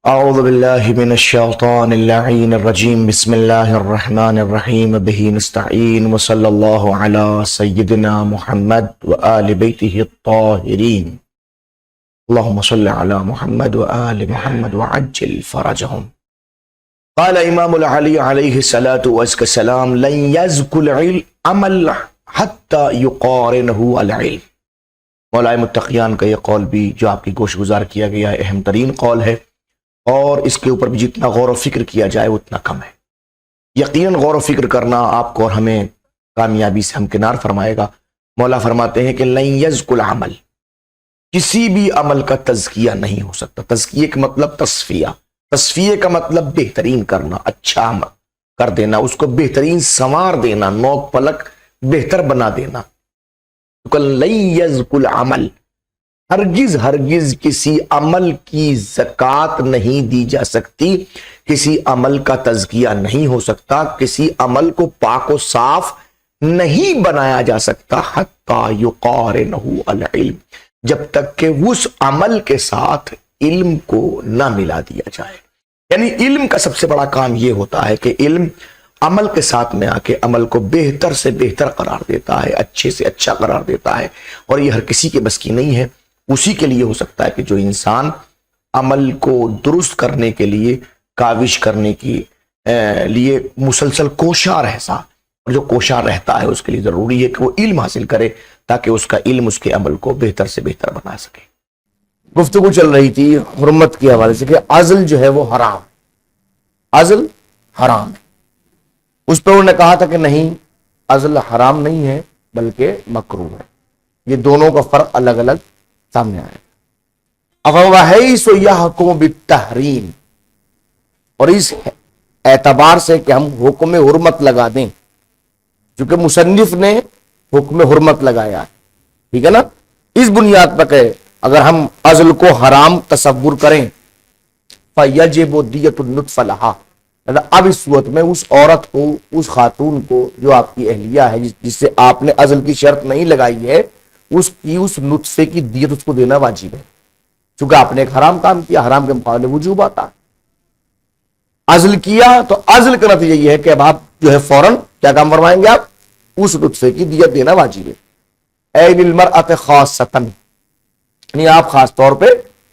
اعوذ باللہ من الشیطان اللعین الرجیم بسم اللہ الرحمن الرحیم بہ نستعین وصلی اللہ علی سیدنا محمد وآل بیتہ الطاہرین اللہم صلی علی محمد وآل محمد وعجل فرجہم۔ قال امام العلی علیہ السلام لن یزک العمل حتی یقارنہ العلم۔ مولا متقیان کا یہ قول بھی جو آپ کی گوش گزار کیا گیا ہے اہم ترین قول ہے، اور اس کے اوپر بھی جتنا غور و فکر کیا جائے اتنا کم ہے۔ یقیناً غور و فکر کرنا آپ کو اور ہمیں کامیابی سے ہمکنار فرمائے گا۔ مولا فرماتے ہیں کہ لن یزک العمل، کسی بھی عمل کا تزکیہ نہیں ہو سکتا۔ تزکیے کا مطلب تصفیہ، تصفیے کا مطلب بہترین کرنا، اچھا عمل کر دینا، اس کو بہترین سنوار دینا، نوک پلک بہتر بنا دینا۔ تو لن یزک العمل، ہرگز ہرگز کسی عمل کی زکوٰۃ نہیں دی جا سکتی، کسی عمل کا تزکیہ نہیں ہو سکتا، کسی عمل کو پاک و صاف نہیں بنایا جا سکتا حتی یقارنہ العلم، جب تک کہ اس عمل کے ساتھ علم کو نہ ملا دیا جائے۔ یعنی علم کا سب سے بڑا کام یہ ہوتا ہے کہ علم عمل کے ساتھ میں آ کے عمل کو بہتر سے بہتر قرار دیتا ہے، اچھے سے اچھا قرار دیتا ہے، اور یہ ہر کسی کے بس کی نہیں ہے۔ اسی کے لیے ہو سکتا ہے کہ جو انسان عمل کو درست کرنے کے لیے کاوش کرنے کی لیے مسلسل کوشاں رہتا، اور جو کوشاں رہتا ہے اس کے لیے ضروری ہے کہ وہ علم حاصل کرے تاکہ اس کا علم اس کے عمل کو بہتر سے بہتر بنا سکے۔ گفتگو چل رہی تھی حرمت کے حوالے سے کہ عزل جو ہے وہ حرام، عزل حرام ہے۔ اس پہ انہوں نے کہا تھا کہ نہیں، عزل حرام نہیں ہے بلکہ مکروہ ہے۔ یہ دونوں کا فرق الگ الگ سامنے آئے۔ افوحیث یحکم بالتحریم، اور اس اعتبار سے کہ ہم حکم حرمت لگا دیں، چونکہ مصنف نے حکم حرمت لگایا ہے، ٹھیک ہے نا، اس بنیاد پر کہ اگر ہم عزل کو حرام تصور کریں فیجب دیۃ النطف لہا، اب اس صورت میں اس عورت کو، اس خاتون کو جو آپ کی اہلیہ ہے، جس سے آپ نے عزل کی شرط نہیں لگائی ہے، اس نطفے کی دیت اس کو دینا واجب ہے، چونکہ آپ نے ایک حرام کام کیا، حرام کے مقابلے وجوب آتا ہے۔ عزل کیا تو عزل کا نتیجہ یہ ہے کہ اب آپ جو ہے فوراً کیا کام فرمائیں گے، آپ اس نطفے کی دیت دینا واجب ہے۔ اے للمرأۃ خاصۃً، یعنی آپ خاص طور پہ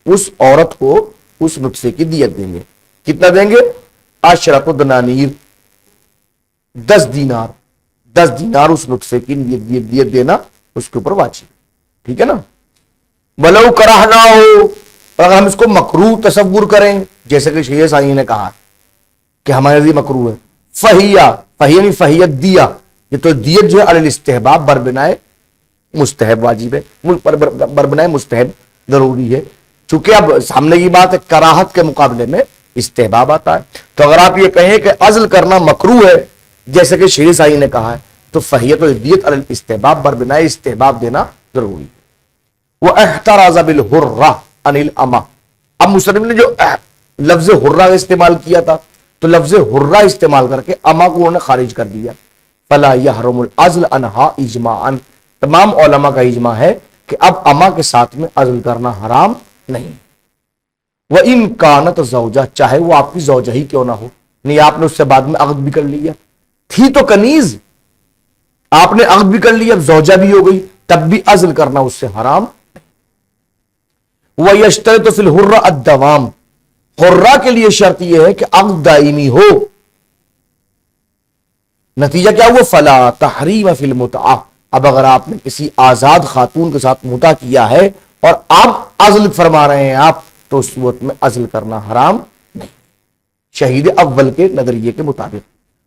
اس عورت کو اس نطفے کی دیت دیں گے۔ کتنا دیں گے؟ عشرۃ دنانیر، 10 دینار، 10 دینار اس نطفے کی دیت دینا اس کے اوپر واجب، ٹھیک ہے نا۔ ولو کراہنا ہو، اور اگر ہم اس کو مکروہ تصور کریں، جیسے کہ شیخ سائی نے کہا کہ ہمارے لیے مکروہ ہے، فہیہ فہیت دیا، یہ تو دیت جو ہے علی الاستحباب بربنائے مستحب واجب ہے، بربنائے مستحب ضروری ہے، چونکہ اب سامنے کی بات ہے کراہت کے مقابلے میں استحباب آتا ہے۔ تو اگر آپ یہ کہیں کہ عزل کرنا مکروہ ہے جیسے کہ شیخ سائی نے کہا ہے، تو فہیت و دیت علی الاستحباب بربنائے استحباب دینا ضروری ہے۔ وہ احتراز بالحرہ عن الامہ، اب مصنف نے جو لفظ حرہ استعمال کیا تھا تو لفظ حرہ استعمال کر کے امہ کو انہوں نے خارج کر دیا۔ فلا یحرم العزل عنہا اجماعا، تمام علماء کا اجماع ہے کہ اب امہ کے ساتھ میں عزل کرنا حرام نہیں۔ وَإِن كَانَتْ زَوْجَةً، چاہے وہ آپ کی زوجہ ہی کیوں نہ ہو، نہیں آپ نے اس سے بعد میں عقد بھی کر لیا، تھی تو کنیز، آپ نے عقد بھی کر لیا، اب زوجہ بھی ہو گئی، تب بھی عزل کرنا اس سے حرام۔ وَيَشْتَرِطُ فِي الْحُرَّةِ الدَّوَامُ، حرہ کے لیے شرط یہ ہے کہ عقد دائمی ہو۔ نتیجہ کیا ہوا؟ فَلَا تَحْرِيمَ فِي الْمُتْعَةِ، اب اگر آپ نے کسی آزاد خاتون کے ساتھ متع کیا ہے اور اب عزل فرما رہے ہیں آپ، تو اس صورت میں عزل کرنا حرام نہیں، شہید اول کے نظریے کے مطابق۔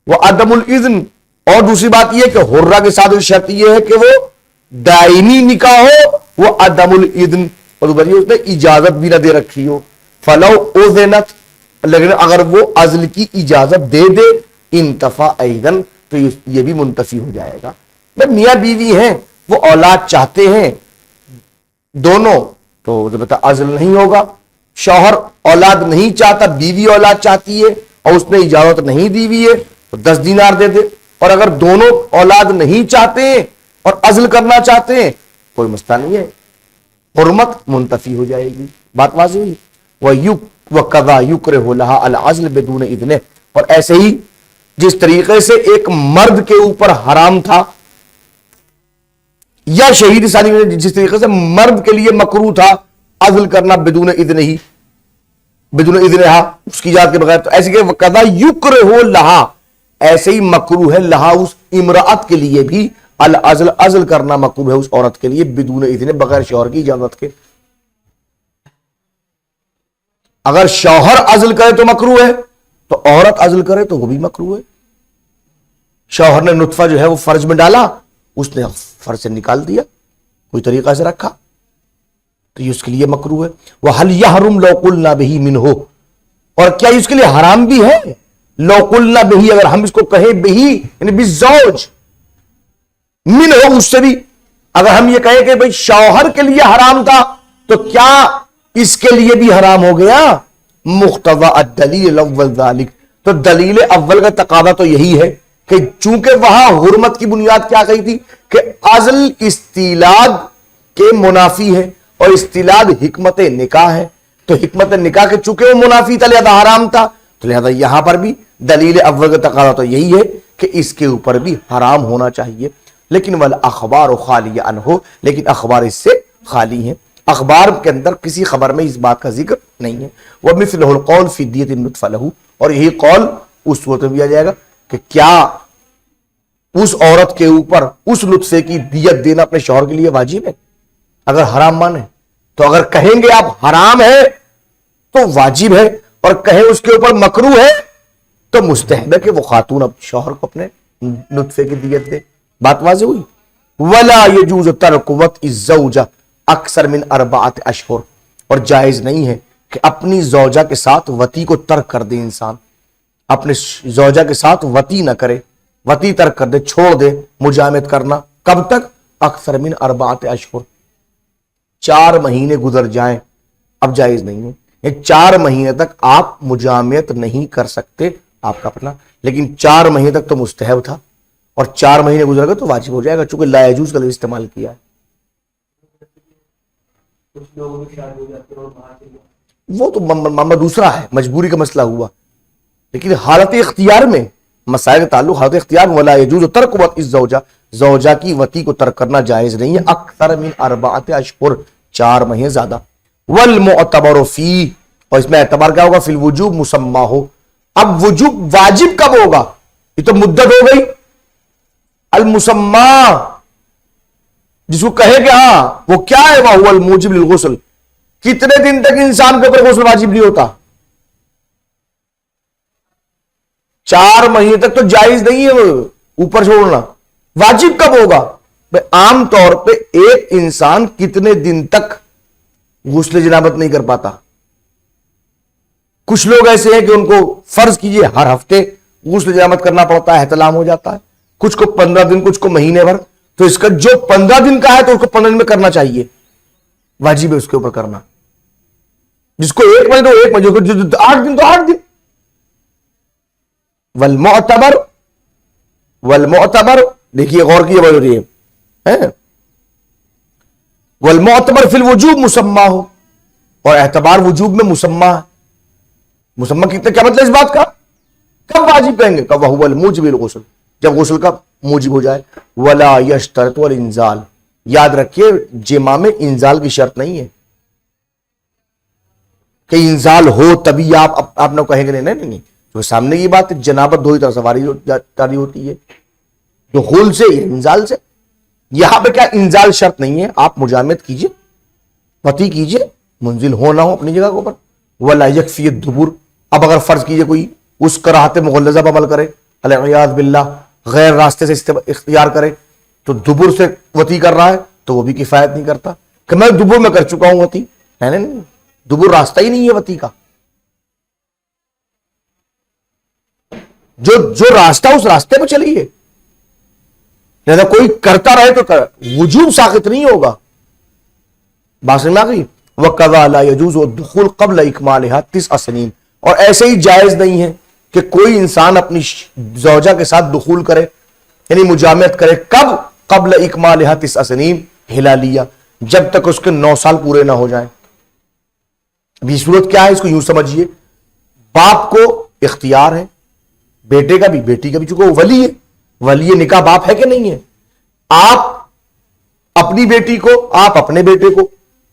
وَعَدَمُ الْإِذْنِ، اور دوسری بات یہ کہ حرہ کے ساتھ شرط یہ ہے کہ وہ دائمی نکاح ہو، وہ عدم الإذن، اور اس نے اجازت بھی نہ دے رکھی ہو۔ فَلَوْ أُذِنَتْ، لیکن اگر وہ عزل کی اجازت دے دے، انتفع ایضاً، تو یہ بھی منتفی ہو جائے گا۔ میاں بیوی ہیں، وہ اولاد چاہتے ہیں دونوں، تو البتہ عزل نہیں ہوگا۔ شوہر اولاد نہیں چاہتا، بیوی اولاد چاہتی ہے اور اس نے اجازت نہیں دی ہوئی ہے، تو 10 دینار دے دے۔ اور اگر دونوں اولاد نہیں چاہتے ہیں اور عزل کرنا چاہتے ہیں، کوئی مسئلہ نہیں ہے، حرمت منتفی ہو جائے گی۔ بات واضح ہوئی۔ وَقَضَى يُكْرِهُ لَهَا الْعَزْلَ بِدُونَ إِذْنِهِ، اور ایسے ہی جس طریقے سے ایک مرد کے اوپر حرام تھا یا شہید ثانی میں جس طریقے سے مرد کے لیے مکروہ تھا عزل کرنا بدون اذنہی، بدون اذنہا، اس کی اجازت کے بغیر، تو ایسے کہ وَقَضَى يُكْرِهُ لَهَا، ایسے ہی مکروہ ہے لہا اس امرأت کے لیے بھی العزل، عزل کرنا مکروہ ہے اس عورت کے لیے بدون اذن، بغیر شوہر کی اجازت کے۔ اگر شوہر عزل کرے تو مکروہ ہے، تو عورت عزل کرے تو وہ بھی مکروہ ہے۔ شوہر نے نطفہ جو ہے وہ فرج میں ڈالا، اس نے فرج سے نکال دیا، کوئی طریقہ سے رکھا، تو یہ اس کے لیے مکروہ ہے۔ وَهَلْ يَحْرُمْ لَوْ قُلْنَا بِهِ مِنْهُ، اور کیا اس کے لیے حرام بھی ہے لو قلنا بہی، اگر ہم اس کو کہیں بہی یعنی بالزوج من ہو، اس سے بھی اگر ہم یہ کہیں کہ بھئی شوہر کے لیے حرام تھا تو کیا اس کے لیے بھی حرام ہو گیا؟ مقتضى الدلیل الاول ذالک، تو دلیل اول کا تقاضا تو یہی ہے کہ چونکہ وہاں حرمت کی بنیاد کیا کہی تھی کہ عزل استیلاد کے منافی ہے اور استیلاد حکمت نکاح ہے، تو حکمت نکاح کے چونکہ وہ منافی تھا لہذا حرام تھا، تو لہذا یہاں پر بھی دلیل اول کا تقاضا تو یہی ہے کہ اس کے اوپر بھی حرام ہونا چاہیے۔ لیکن والاخبار خالیہ عنہ، لیکن اخبار اس سے خالی ہیں، اخبار کے اندر کسی خبر میں اس بات کا ذکر نہیں ہے۔ ومثلہ القول فی دیۃ النطفہ لہ، اور یہی قول اس صورت میں بھی آ جائے گا کہ کیا اس عورت کے اوپر اس نطفے کی دیت دینا اپنے شوہر کے لیے واجب ہے اگر حرام مانے؟ تو اگر کہیں گے آپ حرام ہے تو واجب ہے، اور کہیں اس کے اوپر مکروہ ہے تو مستحب ہے کہ وہ خاتون اب شوہر کو اپنے نطفے کی دیت دے۔ بات واضح ہوئی؟ ولا يجوز ترک وطء الزوجہ اکثر من 4 اشہر، اور جائز نہیں ہے کہ اپنی زوجہ کے ساتھ وطی کو ترک کر دے، انسان اپنے زوجہ کے ساتھ وطی نہ کرے، وطی ترک کر دے، چھوڑ دے مجامعت کرنا، کب تک؟ اکثر من 4 اشہر، 4 مہینے گزر جائیں اب جائز نہیں ہے، 4 مہینے تک آپ مجامعت نہیں کر سکتے آپ کا اپنا، لیکن 4 مہینے تک تو مستحب تھا، اور 4 مہینے گزر گئے تو واجب ہو جائے گا، چونکہ لا یجوز کا لفظ استعمال کیا ہے۔ وہ تو معاملہ دوسرا ہے، مجبوری کا مسئلہ ہوا، لیکن حالت اختیار میں مسائل کا تعلق حالت اختیار میں ولا یجوز ترک وطء الزوجہ، زوجہ کی وطی کو ترک کرنا جائز نہیں ہے اکثر من 4 اشہر، 4 مہینے زیادہ۔ والمعتبر فی، اور اس میں اعتبار کیا ہوگا؟ فی الوجوب مسمى ہو، اب وجوب واجب کب ہوگا؟ یہ تو مدت ہو گئی، المسمى جس کو کہے کہ ہاں وہ کیا ہے، وہ الموجب للغسل، کتنے دن تک انسان کے اوپر غسل واجب نہیں ہوتا؟ 4 مہینے تک تو جائز نہیں ہے وہ اوپر چھوڑنا، واجب کب ہوگا؟ عام طور پہ ایک انسان کتنے دن تک غسل جنابت نہیں کر پاتا؟ کچھ لوگ ایسے ہیں کہ ان کو فرض کیجئے ہر ہفتے غسل جنابت کرنا پڑتا ہے، احتلام ہو جاتا ہے، کچھ کو 15 دن، کچھ کو مہینے بھر، تو اس کا جو 15 دن کا ہے تو اس کو 15 دن میں کرنا چاہیے، واجب ہے اس کے اوپر کرنا۔ جس کو 1 مہینے تو 1 مہینے، جو 8 دن تو 8 دن۔ والمعتبر دیکھیے غور کیے بات ہو رہی ہے، والمعتبر فی الوجوب مسمى ہو، اور اعتبار وجوب میں مسمى ہے، مسمى کتنا کیا مطلب اس بات کا؟ کب واجب کہیں گے؟ کب؟ وهو الموجب للغسل، جب غسل کا موجب ہو جائے۔ ولا یشترط الانزال، یاد رکھیے جماع میں انزال کی شرط نہیں ہے کہ انزال ہو تبھی آپ نے کہیں گے نہیں نہیں نہیں، تو سامنے کی بات ہے، جنابت 2 ہی طرح سواری جاری ہوتی ہے، جو غسل سے یا انزال سے، یہاں پہ کیا انزال شرط نہیں ہے، آپ مجامعت کیجئے، وطی کیجئے، منزل ہونا ہو اپنی جگہ کے اوپر۔ ولا یکفی الدبر، اب اگر فرض کیجئے کوئی اس کراہت مغلظہ پر عمل کرے، العیاذ باللہ غیر راستے سے اختیار کرے، تو دبر سے وطی کر رہا ہے تو وہ بھی کفایت نہیں کرتا کہ میں دبر میں کر چکا ہوں وطی، نہیں، دبر راستہ ہی نہیں ہے وطی کا، جو راستہ اس راستے پہ چلیے، لہذا کوئی کرتا رہے تو وجوب ساقط نہیں ہوگا۔ بات سمجھ میں آ گئی؟ وَقَضَى لَا يَجُوزُ الدُّخُولُ قَبْلَ إِكْمَالِهَا 9 سنین، اور ایسے ہی جائز نہیں ہے کہ کوئی انسان اپنی زوجہ کے ساتھ دخول کرے یعنی مجامعت کرے، کب؟ قبل اکمالها 9 سنین ہلالیہ، جب تک اس کے 9 سال پورے نہ ہو جائیں، اب یہ صورت کیا ہے؟ اس کو یوں سمجھیے، باپ کو اختیار ہے، بیٹے کا بھی، بیٹی کا بھی، چونکہ وہ ولی ہے، ولی نکاح باپ ہے کہ نہیں ہے؟ آپ اپنی بیٹی کو، آپ اپنے بیٹے کو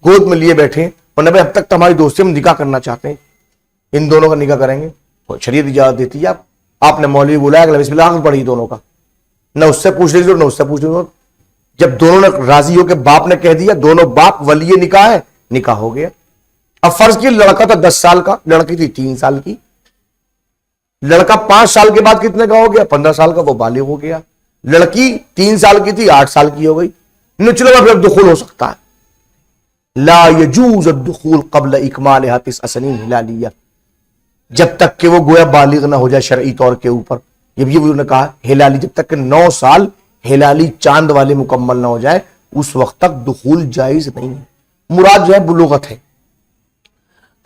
گود میں لیے بیٹھے ہیں اور نہ اب تک ہماری دوستی میں نکاح کرنا چاہتے ہیں، ان دونوں کا نکاح کریں گے، شریعت اجازت دیتی ہے۔ آپ نے مولوی بلایا کہ بسم اللہ پڑھی دونوں کا، نہ اس سے پوچھ لیجیے نہ اس سے پوچھ لیجیے، جب دونوں نے راضی ہو کے باپ نے کہہ دیا، دونوں باپ ولی نکاح ہے، نکاح ہو گیا۔ اب فرض کیے لڑکا تھا 10 سال کا، لڑکی تھی 3 سال کی، لڑکا 5 سال کے بعد کتنے کا ہو گیا؟ 15 سال کا، وہ بالغ ہو گیا۔ لڑکی 3 سال کی تھی، 8 سال کی ہو گئی، چلو اب دخول ہو سکتا ہے۔ لا یجوز الدخول قبل اکمالها 9 سنین ہلالیہ، جب تک کہ وہ گویا بالغ نہ ہو جائے شرعی طور کے اوپر، یہ انہوں نے کہا ہلالی، جب تک کہ 9 سال ہلالی چاند والے مکمل نہ ہو جائے اس وقت تک دخول جائز نہیں ہے۔ مراد جو ہے بلوغت ہے۔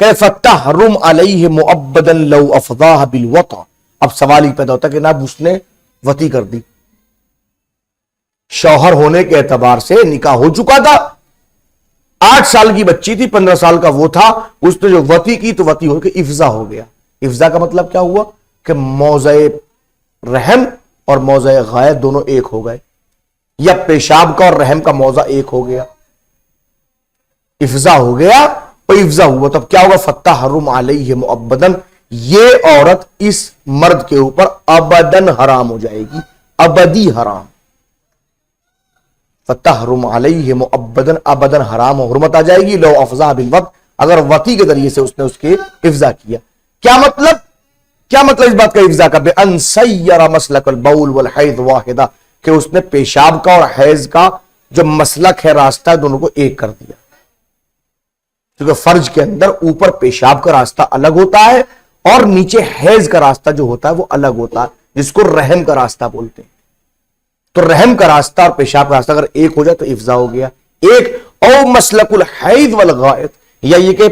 کیف تحرم علیہ مؤبدا لو افضاہ بالوطا، اب سوال ہی پیدا ہوتا ہے کہ اب اس نے وطی کر دی، شوہر ہونے کے اعتبار سے نکاح ہو چکا تھا، 8 سال کی بچی تھی، 15 سال کا وہ تھا، اس نے جو وطی کی تو وطی ہو کے افضا ہو گیا۔ افضا کا مطلب کیا ہوا کہ موضع رحم اور موضع غائط دونوں ایک ہو گئے، یا پیشاب کا اور رحم کا موضع ایک ہو گیا، افضا ہو گیا اور افضا ہوا، تب کیا ہوگا؟ فتحرم علیہ مؤبدن، یہ عورت اس مرد کے اوپر ابدن حرام ہو جائے گی، ابدی حرام۔ فتحرم علیہ مؤبدن، ابدن حرام و حرمت آ جائے گی، لو افضا بالوط، اگر وطی کے ذریعے سے اس نے اس کے افضا کیا۔ کیا مطلب اس بات کا افضا کا؟ بأن سیر مسلک البول والحیض واحدہ، کہ اس نے پیشاب کا اور حیض کا جو مسلک ہے، راستہ ہے، دونوں کو ایک کر دیا۔ کیونکہ فرج کے اندر اوپر پیشاب کا راستہ الگ ہوتا ہے اور نیچے حیض کا راستہ جو ہوتا ہے وہ الگ ہوتا ہے، جس کو رحم کا راستہ بولتے ہیں۔ تو رحم کا راستہ اور پیشاب کا راستہ اگر ایک ہو جائے تو افضا ہو گیا۔ ایک او مسلک الحیض والغائط، یا یہ کہ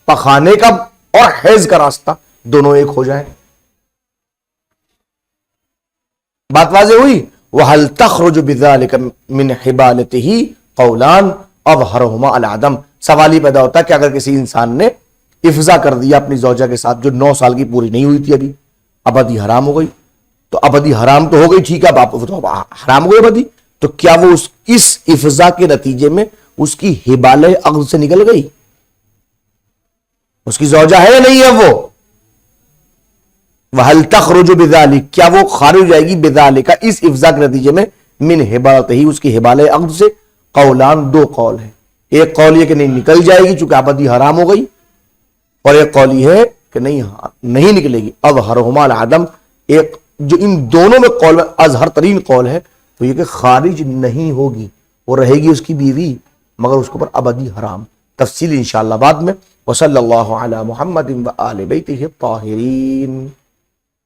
پخانے کا اور حیض کا راستہ دونوں ایک ہو جائیں۔ بات واضح ہوئی؟ وَهَلْ تَخْرُجُ بِذَلِكَ مِنْ حِبَالَتِهِ قَوْلَانِ أَظْهَرُهُمَا الْعَدَمُ، سوال ہی پیدا ہوتا ہے کہ اگر کسی انسان نے افضا کر دیا اپنی زوجہ کے ساتھ جو 9 سال کی پوری نہیں ہوئی تھی، ابھی ابدی حرام ہو گئی، تو ابدی حرام تو ہو گئی، ٹھیک ہے، اب حرام ہو گئی ابدی، تو کیا وہ اس افضا کے نتیجے میں اس کی حبالہ عقد سے نکل گئی؟ اس کی زوجہ ہے یا نہیں ہے وہ؟ وَهَلْ تَخْرُجُ بِذَلِكَ، کیا وہ خارج ہو جائے گی بِذَلِكَ، اس افضا کے نتیجے میں، من حبالتہی، اس کی حبالہ عقد سے، قولان، 2 قول ہیں۔ ایک قول یہ کہ نہیں نکل جائے گی چونکہ ابدی حرام ہو گئی، اور ایک قول یہ ہے کہ نہیں نکلے گی، اظہرہما العدم۔ ایک جو ان دونوں میں قول میں اظہر ترین قول ہے وہ یہ کہ خارج نہیں ہوگی، وہ رہے گی اس کی بیوی، مگر اس کے اوپر ابدی حرام۔ تفصیل انشاءاللہ بعد میں۔ وصلی اللہ علی محمد وآل بیتہ الطاہرین۔